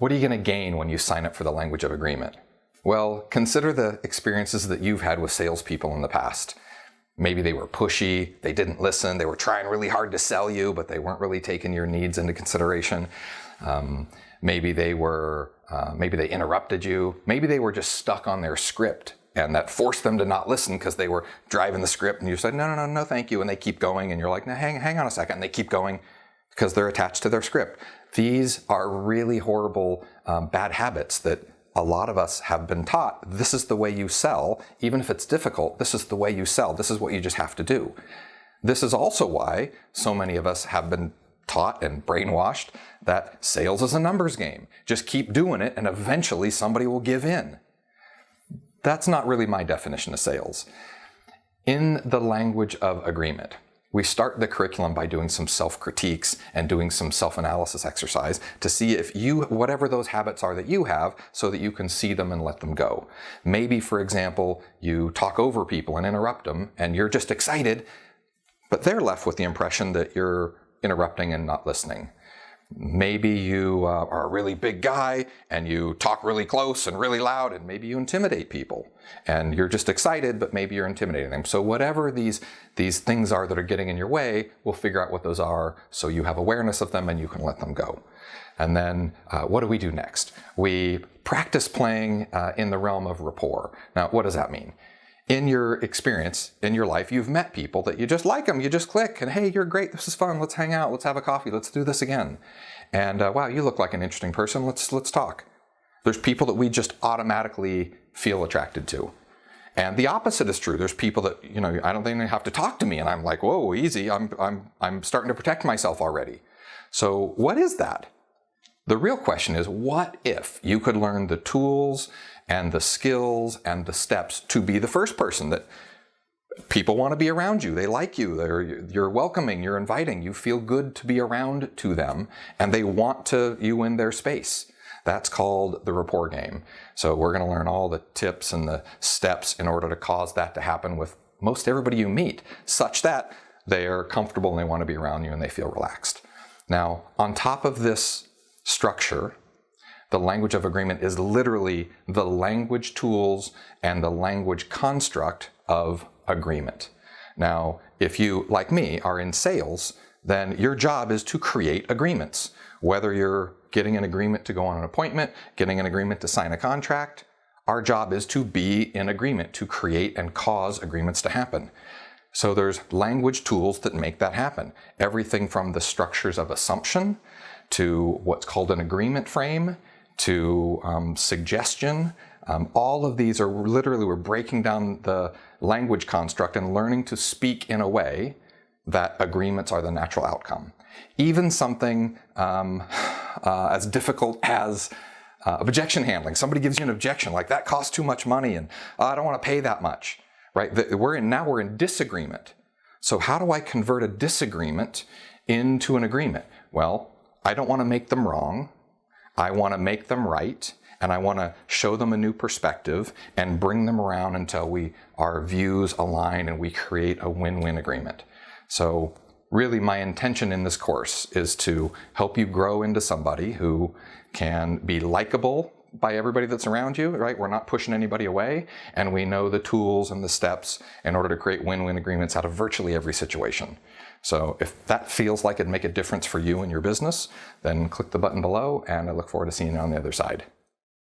What are you going to gain when you sign up for the language of agreement? Well, consider the experiences that you've had with salespeople in the past. Maybe they were pushy, they didn't listen, they were trying really hard to sell you, but they weren't really taking your needs into consideration. Maybe they interrupted you. Maybe they were just stuck on their script, and that forced them to not listen because they were driving the script, and you said, no, thank you, and they keep going, and you're like, no, hang on a second, and they keep going because they're attached to their script. These are really horrible, bad habits that a lot of us have been taught. This is the way you sell. Even if it's difficult, this is the way you sell. This is what you just have to do. This is also why so many of us have been taught and brainwashed that sales is a numbers game. Just keep doing it and eventually somebody will give in. That's not really my definition of sales. In the language of agreement, we start the curriculum by doing some self-critiques and doing some self-analysis exercise to see if whatever those habits are that you have, so that you can see them and let them go. Maybe, for example, you talk over people and interrupt them and you're just excited, but they're left with the impression that you're interrupting and not listening. Maybe you are a really big guy and you talk really close and really loud, and maybe you intimidate people and you're just excited, but maybe you're intimidating them. So whatever these things are that are getting in your way, we'll figure out what those are so you have awareness of them and you can let them go. And then what do we do next? We practice playing in the realm of rapport. Now, what does that mean? In your experience, in your life, you've met people that you just like them, you just click, and hey, you're great, this is fun, let's hang out, let's have a coffee, let's do this again. And wow, you look like an interesting person, let's talk. There's people that we just automatically feel attracted to. And the opposite is true. There's people that, I don't think they have to talk to me, and I'm like, whoa, easy, I'm starting to protect myself already. So what is that? The real question is, what if you could learn the tools and the skills and the steps to be the first person that people want to be around you, they like you, you're welcoming, you're inviting, you feel good to be around to them, and they want you in their space. That's called the rapport game. So we're going to learn all the tips and the steps in order to cause that to happen with most everybody you meet, such that they are comfortable and they want to be around you and they feel relaxed. Now, on top of this structure, the language of agreement is literally the language tools and the language construct of agreement. Now, if you, like me, are in sales, then your job is to create agreements. Whether you're getting an agreement to go on an appointment, getting an agreement to sign a contract, our job is to be in agreement, to create and cause agreements to happen. So there's language tools that make that happen. Everything from the structures of assumption to what's called an agreement frame, to suggestion. All of these are literally, we're breaking down the language construct and learning to speak in a way that agreements are the natural outcome. Even something as difficult as objection handling. Somebody gives you an objection, like that costs too much money and I don't want to pay that much, right? Now we're in disagreement. So how do I convert a disagreement into an agreement? Well, I don't want to make them wrong. I want to make them right, and I want to show them a new perspective and bring them around until our views align and we create a win-win agreement. So really my intention in this course is to help you grow into somebody who can be likable by everybody that's around you, right? We're not pushing anybody away, and we know the tools and the steps in order to create win-win agreements out of virtually every situation. So if that feels like it'd make a difference for you and your business, then click the button below, and I look forward to seeing you on the other side.